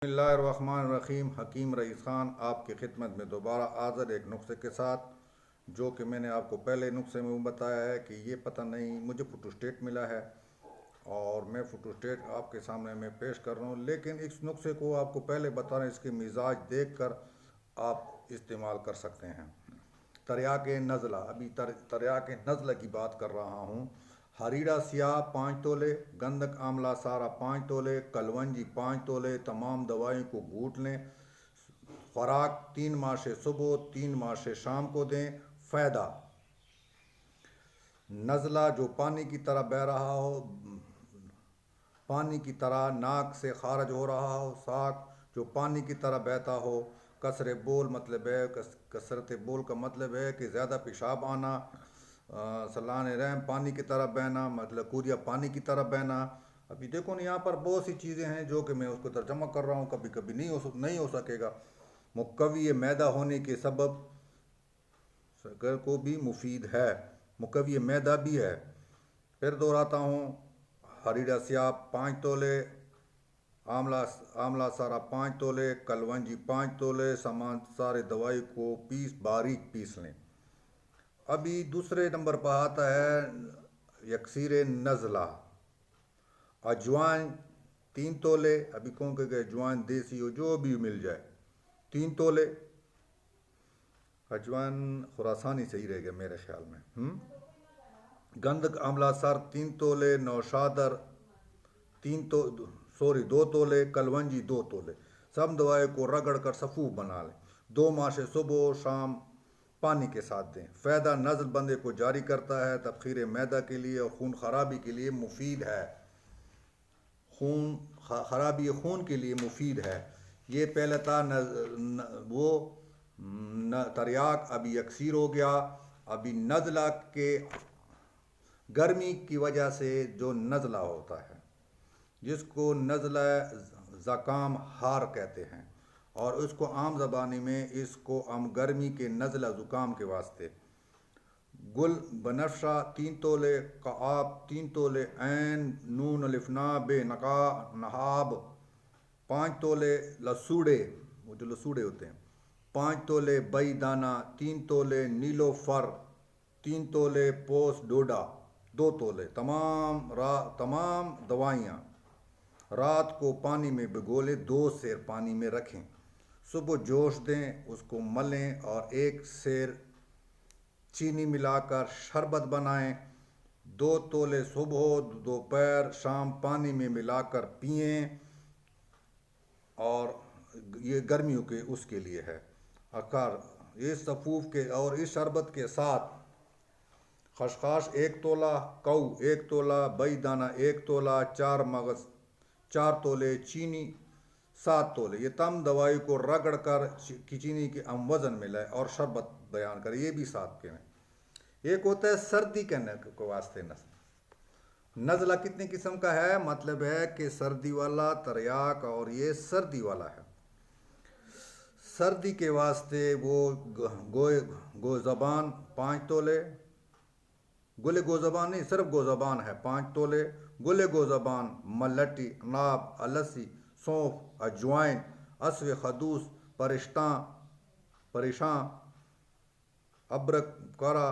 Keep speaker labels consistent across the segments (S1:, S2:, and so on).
S1: بسم اللہ الرحمن الرحیم۔ حکیم رئیس خان آپ کی خدمت میں دوبارہ حاضر ایک نسخے کے ساتھ، جو کہ میں نے آپ کو پہلے نسخے میں بتایا ہے کہ یہ پتہ نہیں مجھے فوٹو اسٹیٹ ملا ہے اور میں فوٹو اسٹیٹ آپ کے سامنے میں پیش کر رہا ہوں، لیکن اس نسخے کو آپ کو پہلے بتا رہے ہیں، اس کے مزاج دیکھ کر آپ استعمال کر سکتے ہیں۔ تریاک نزلہ، ابھی تریاک نزلہ کی بات کر رہا ہوں۔ ہریرا سیاہ 5 تولے، گندک آملہ سارا 5 تولے، کلونجی 5 تولے، تمام دوائیوں کو گھونٹ لیں۔ خوراک 3 ماشے صبح 3 ماشے شام کو دیں۔ فائدہ: نزلہ جو پانی کی طرح بہہ رہا ہو، پانی کی طرح ناک سے خارج ہو رہا ہو، ساک جو پانی کی طرح بہتا ہو، کثر بول مطلب ہے، کثرت بول کا مطلب ہے کہ زیادہ پیشاب آنا، سلان رحم پانی کی طرح بہنا، مطلب کوریا پانی کی طرح بہنا۔ ابھی دیکھو نا، یہاں پر بہت سی چیزیں ہیں جو کہ میں اس کو ترجمہ کر رہا ہوں، کبھی کبھی نہیں ہو سکے گا۔ مقوی معدہ ہونے کے سبب شکر کو بھی مفید ہے، مقوی معدہ بھی ہے۔ پھر دہراتا ہوں، ہریرا سیاہ 5 تولے، آملہ سارا 5 تولے، کلونجی 5 تولے، سامان سارے دوائی کو باریک پیس لیں۔ ابھی دوسرے نمبر پر آتا ہے یکسیر نزلہ۔ اجوائن 3 تولے، ابھی کون کہ اجوائن دیسی ہو جو بھی مل جائے، 3 تولے۔ اجوائن خراسانی صحیح رہے گا میرے خیال میں۔ گندک آملہ سر 3 تولے، نوشادر 2 تولے، کلونجی 2 تولے۔ سب دوائی کو رگڑ کر سفوف بنا لیں۔ 2 ماشے صبح و شام پانی کے ساتھ دیں۔ فائدہ: نزل بندے کو جاری کرتا ہے، تبخیر معدہ کے لیے اور خون خرابی کے لیے مفید ہے۔ خرابی خون کے لیے مفید ہے۔ یہ پہلے تھا وہ تریاک، ابھی یکسیر ہو گیا۔ ابھی نزلہ کے گرمی کی وجہ سے جو نزلہ ہوتا ہے، جس کو نزلہ زکام ہار کہتے ہیں، اور اس کو عام زبانی میں اس کو ہم گرمی کے نزلہ زکام کے واسطے۔ گل بنفشہ 3 تولے، کعاب 3 تولے، عین نون الف نا بے نہاب 5 تولے، لسوڑے وہ جو لسوڑے ہوتے ہیں 5 تولے، بئی دانہ 3 تولے، نیلو فر 3 تولے، پوس ڈوڈا 2 تولے۔ تمام دوائیاں رات کو پانی میں بھگو لیں، 2 سیر پانی میں رکھیں، صبح جوش دیں، اس کو ملیں اور 1 سیر چینی ملا کر شربت بنائیں۔ 2 تولے صبح دوپہر شام پانی میں ملا کر پئیں، اور یہ گرمیوں کے اس کے لیے ہے۔ اس سفوف کے اور اس شربت کے ساتھ خشخاش 1 تولہ، کو 1 تولہ، بئی دانہ 1 تولہ، 4 مغز 4 تولے، چینی 7 تولے۔ یہ تم دوائی کو رگڑ کر چینی کے ہم وزن میں لائے اور شربت بیان کرے، یہ بھی ساتھ کے میں۔ ایک ہوتا ہے سردی کے واسطے نزلہ کتنی قسم کا ہے، مطلب ہے کہ سردی والا تریاک، اور یہ سردی والا ہے۔ سردی کے واسطے وہ گو زبان 5 تولے، گل گو زبان نہیں، صرف گو زبان ہے 5 تولے، گل گو زبان، ملٹی، اناب، السی، سونف، اجوائن، اسو خدوس، پریشان، ابرک کرا،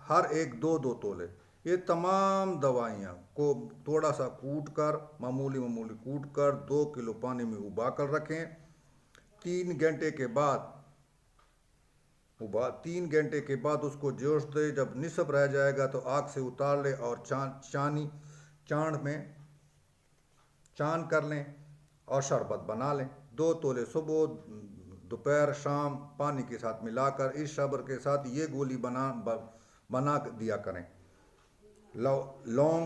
S1: ہر ایک 2 تولے۔ یہ تمام دوائیاں کو تھوڑا سا کوٹ کر، معمولی کوٹ کر 2 کلو پانی میں ابا کر رکھیں۔ 3 گھنٹے کے بعد اس کو جوش دے، جب نصف رہ جائے گا تو آگ سے اتار لے اور چاند میں چان کر لیں اور شربت بنا لیں۔ 2 تولے صبح دوپہر شام پانی کے ساتھ ملا کر اس شربت کے ساتھ یہ گولی بنا دیا کریں۔ لونگ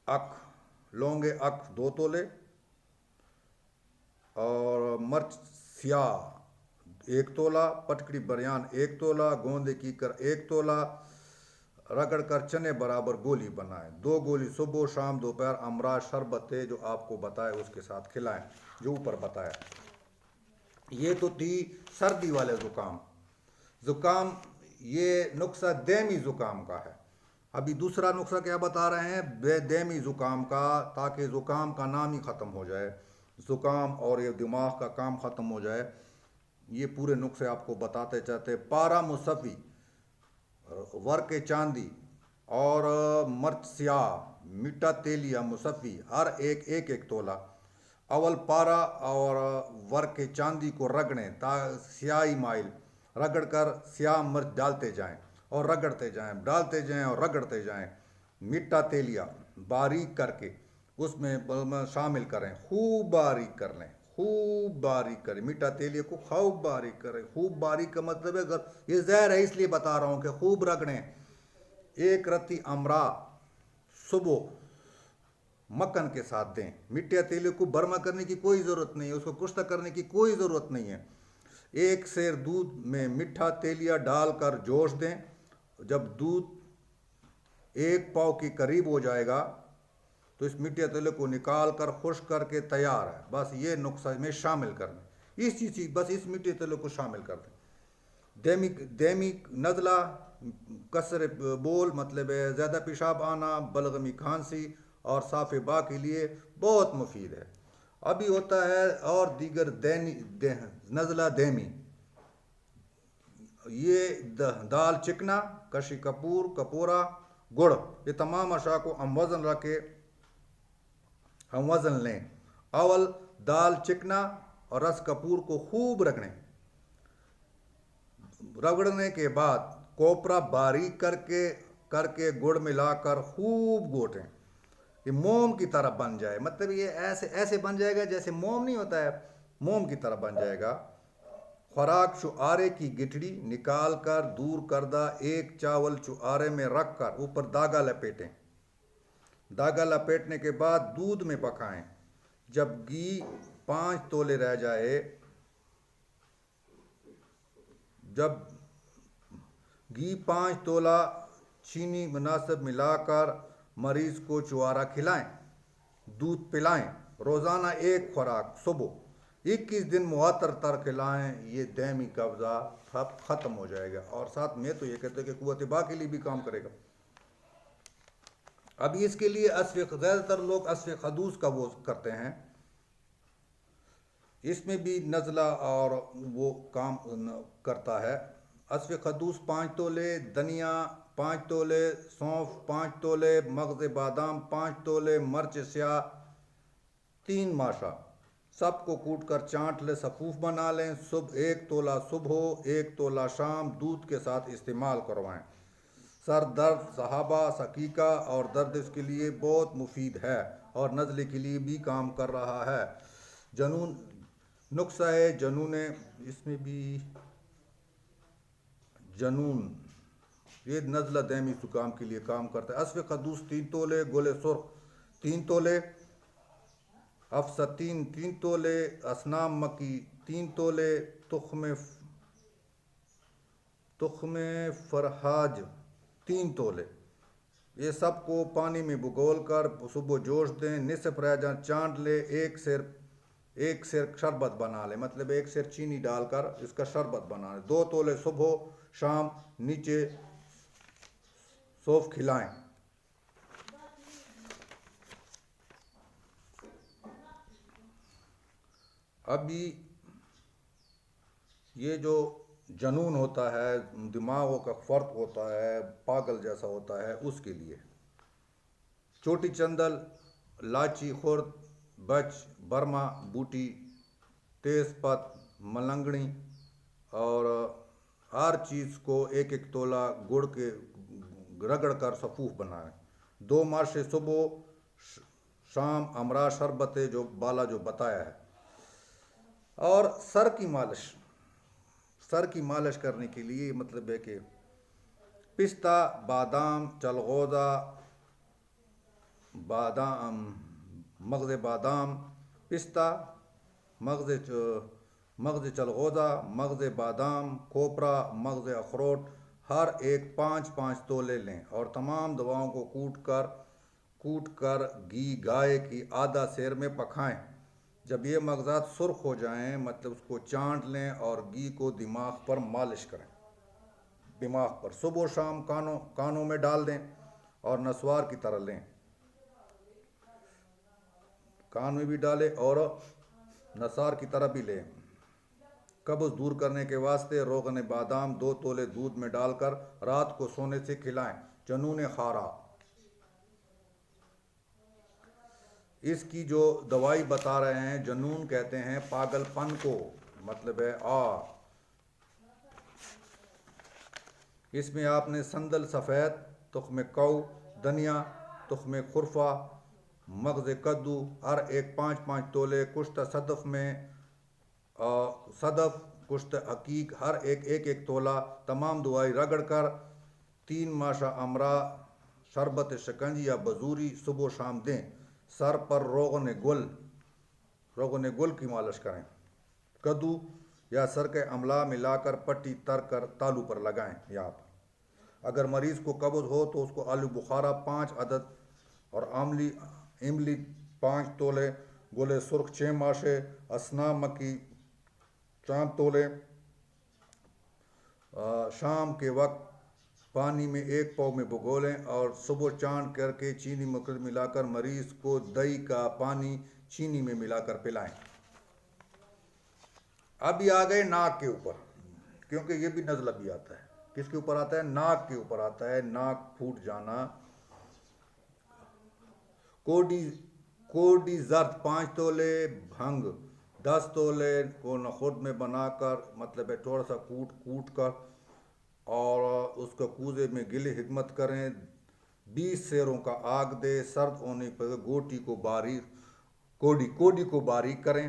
S1: اک 2 تولے، اور مرچ سیاہ 1 تولہ، پٹکڑی بریان 1 تولہ، گوندے کیکر 1 تولہ، رگڑ کر چنے برابر گولی بنائیں۔ 2 گولی صبح شام دوپہر امراض شربت ہے جو آپ کو بتائے اس کے ساتھ کھلائیں، جو اوپر بتایا۔ یہ تو تھی سردی والے زکام، یہ نسخہ دیمی زکام کا ہے۔ ابھی دوسرا نسخہ کیا بتا رہے ہیں، بے دیمی زکام کا، تاکہ زکام کا نام ہی ختم ہو جائے۔ زکام اور یہ دماغ کا کام ختم ہو جائے. یہ پورے نسخے آپ کو بتاتے چاہتے. پارا مصفی، ورق چاندی اور مرچ سیاہ، میٹھا تیلیا مصفی، ہر ایک تولہ. اول پارا اور ورق چاندی کو رگڑیں سیاہی مائل رگڑ کر سیاہ مرچ ڈالتے جائیں اور رگڑتے جائیں، ڈالتے جائیں اور رگڑتے جائیں. میٹھا تیلیا باریک کر کے اس میں شامل کریں، خوب باریک کر لیں، خوب باریک کریں. میٹھا تیلیا کو خوب باریک کریں. خوب باریک کا مطلب ہے یہ زہر ہے اس لیے بتا رہا ہوں کہ خوب رگڑیں. ایک رتی امرا صبح مکھن کے ساتھ دیں. میٹھے تیلے کو برما کرنے کی کوئی ضرورت نہیں ہے، اس کو کشتہ کرنے کی کوئی ضرورت نہیں ہے. ایک سیر دودھ میں میٹھا تیلیا ڈال کر جوش دیں. جب دودھ 1 پاؤ کے قریب ہو جائے گا تو اس میٹھے تیلے کو نکال کر خشک کر کے تیار ہے. بس یہ نسخہ میں شامل کر دیں، اس چیز بس اس میٹھے تیلے کو شامل کر دیں. دیمی نزلہ، کثر بول مطلب ہے زیادہ پیشاب آنا، بلغمی کھانسی اور صاف با کے لیے بہت مفید ہے. ابھی ہوتا ہے اور دیگر نزلہ دیمی. یہ دال چکنا، کشی کپور، کپورا، گڑ، یہ تمام اشیاء کو ہم وزن لیں. اول دال چکنا اور رس کپور کو خوب رگڑیں. رگڑنے کے بعد کوپرا باریک کر کے گڑ ملا کر خوب گھوٹیں. یہ موم کی طرح بن جائے، مطلب یہ ایسے بن جائے گا جیسے موم نہیں ہوتا ہے، موم کی طرح بن جائے گا. خوراک چوارے کی گٹھڑی نکال کر دور کردہ ایک چاول چوارے میں رکھ کر اوپر داغا لپیٹیں. داغا لپیٹنے کے بعد دودھ میں پکائیں. جب گھی 5 تولے رہ جائے، جب گھی 5 تولہ چینی مناسب ملا کر مریض کو چوارا کھلائیں، دودھ پلائیں. روزانہ ایک خوراک صبح 21 دن معطر کھلائیں. یہ دیمی قبضہ ختم ہو جائے گا اور ساتھ میں تو یہ کہتے ہیں کہ قوت با کے لیے بھی کام کرے گا. ابھی اس کے لیے زیادہ تر لوگ اسف خدوس کا وہ کرتے ہیں. اس میں بھی نزلہ اور وہ کام کرتا ہے. اسف خدوس 5 تولے، دھنیا 5 تولے، سونف 5 تولے، مغز بادام 5 تولے، مرچ سیاہ 3 ماشا. سب کو کوٹ کر چانٹ لے سفوف بنا لیں. صبح 1 تولہ صبح 1 تولہ شام دودھ کے ساتھ استعمال کروائیں. سر درد، صحابہ، سکیکا اور درد اس کے لیے بہت مفید ہے اور نزلے کے لیے بھی کام کر رہا ہے. جنون نسخہ ہے جنون، اس میں بھی جنون یہ نزلہ دیمی زکام کے لیے کام کرتا ہے. اسف خدوس 3 تولے، گولے سرخ 3 تولے، افسطین 3 تولے، اسنام مکی 3 تولے، تخم فرحاج 3 تولے. یہ سب کو پانی میں بگول کر صبح جوش دیں. نصف رہ جائیں چانٹ لے. ایک سیر شربت بنا لیں، مطلب 1 سیر چینی ڈال کر اس کا شربت بنا لیں. 2 تولے صبح شام نیچے سوف کھلائیں. ابھی یہ جو جنون ہوتا ہے، دماغوں کا فرق ہوتا ہے، پاگل جیسا ہوتا ہے، اس کے لیے چوٹی چندل، لاچی خرد، بچ، برما بوٹی، تیز پت، ملنگڑی اور ہر چیز کو 1 تولہ گڑ کے رگڑ کر سفوف بنائیں. 2 ماشے صبح شام امرا شربت جو بالا جو بتایا ہے. اور سر کی مالش کرنے کے لیے مطلب ہے کہ پستہ، بادام، چلغوزہ، مغز بادام، پستہ، مغز چلغوزہ، مغز بادام، کوپرا، مغز اخروٹ ہر ایک 5 تولے لیں اور تمام دواؤں کو کوٹ کر گھی گائے کی آدھا سیر میں پکائیں. جب یہ مغزات سرخ ہو جائیں مطلب اس کو چانٹ لیں اور گھی کو دماغ پر مالش کریں. دماغ پر صبح و شام کانوں میں ڈال دیں اور نسوار کی طرح لیں. کان میں بھی ڈالیں اور نثار کی طرح بھی لیں۔ قبض دور کرنے کے واسطے روغن بادام 2 تولے دودھ میں ڈال کر رات کو سونے سے کھلائیں۔ جنون خارا، اس کی جو دوائی بتا رہے ہیں، جنون کہتے ہیں پاگل پن کو، مطلب ہے اس میں آپ نے سندل سفید، تخم کو، دھنیا، تخم خرفہ، مغز کدو، ہر ایک 5 تولے، کشت صدف میں صدف، کشت حقیق، ہر ایک تولہ، تمام دوائی رگڑ کر 3 ماشا امرا شربت شکنجی یا بزوری صبح و شام دیں۔ سر پر روغن گل کی مالش کریں۔ کدو یا سرکہ املا ملا کر پٹی تر کر تالو پر لگائیں۔ یہاں پر اگر مریض کو قبض ہو تو اس کو آلو بخارا 5 عدد اور املی 5 تولے، گلے سرخ 6 ماشے، اسنا مکی 4 تولے، شام کے وقت پانی میں 1 پاؤ میں بھگو لیں اور صبح چاند کر کے چینی ملا کر مریض کو دہی کا پانی چینی میں ملا کر پلائیں۔ ابھی آ گئے ناک کے اوپر، کیونکہ یہ بھی نزلہ بھی آتا ہے۔ کس کے اوپر آتا ہے؟ ناک کے اوپر آتا ہے، ناک پھوٹ جانا۔ کوڈی زرد 5 تولے، بھنگ 10 تولے کو خود میں بنا کر، مطلب ہے تھوڑا سا کوٹ کر اور اس کو کوزے میں گلے حکمت کریں۔ 20 سیروں کا آگ دے، سرد ہونے پر کوڈی کو باریک کریں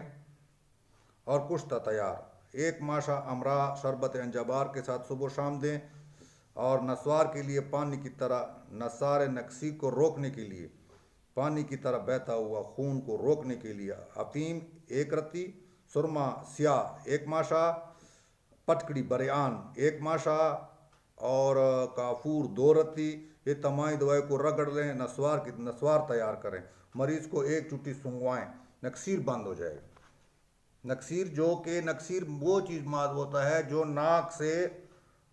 S1: اور کشتہ تیار۔ 1 ماشا امرا شربت انجبار کے ساتھ صبح و شام دیں۔ اور نسوار کے لیے پانی کی طرح، نثار نکسی کو روکنے کے لیے، پانی کی طرح بہتا ہوا خون کو روکنے کے لیے افیم 1 رتی، سرما سیاہ 1 ماشا، پٹکڑی بریان 1 ماشا اور کافور 2 رتی، یہ تمام دوائی کو رگڑ لیں، نسوار تیار کریں، مریض کو 1 چٹی سنگوائیں، نکسیر بند ہو جائے گا۔ نکسیر وہ چیز ماد ہوتا ہے جو ناک سے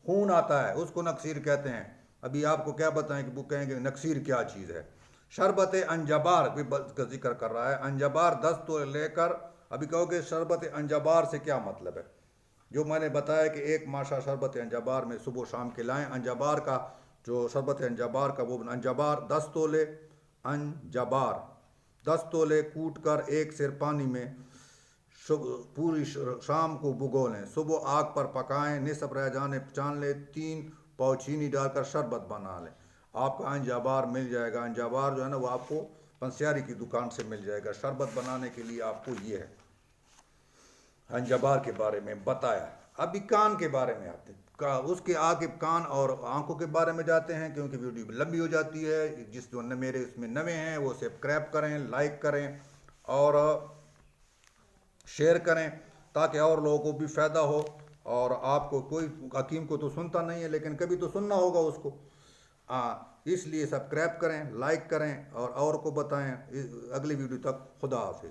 S1: خون آتا ہے، اس کو نکسیر کہتے ہیں۔ ابھی آپ کو کیا بتائیں کہ وہ کہیں گے نکسیر کیا چیز ہے۔ شربت انجبار کا ذکر کر رہا ہے، انجبار 10 تولے لے کر، ابھی کہو گے شربت انجبار سے کیا مطلب ہے؟ جو میں نے بتایا کہ 1 ماشا شربت انجبار میں صبح و شام کھلائیں۔ انجبار کا جو شربت انجبار کا وہ انجبار 10 تولے، انجبار 10 تولے کوٹ کر 1 سیر پانی میں پوری شام کو بھگو لیں، صبح آگ پر پکائیں، نصف رہ جانے چان لیں، 3 پاؤ چینی ڈال کر شربت بنا لیں۔ آپ کا انجبار مل جائے گا۔ انجبار جو ہے نا وہ آپ کو پنسیاری کی دکان سے مل جائے گا۔ شربت بنانے کے لیے آپ کو یہ ہے انجبار کے بارے میں بتایا۔ ابھی کان کے بارے میں آتے ہیں، اس کے آگے کان اور آنکھوں کے بارے میں جاتے ہیں، کیونکہ ویڈیو لمبی ہو جاتی ہے۔ جو میرے اس میں نوے ہیں وہ سبسکرائب کریں، لائک کریں اور شیئر کریں تاکہ اور لوگوں کو بھی فائدہ ہو۔ اور آپ کو کوئی حکیم کو تو سنتا نہیں ہے، لیکن کبھی تو سننا ہوگا اس کو، اس لیے سبسکرائب کریں، لائک کریں اور کو بتائیں۔ اگلی ویڈیو تک خدا حافظ۔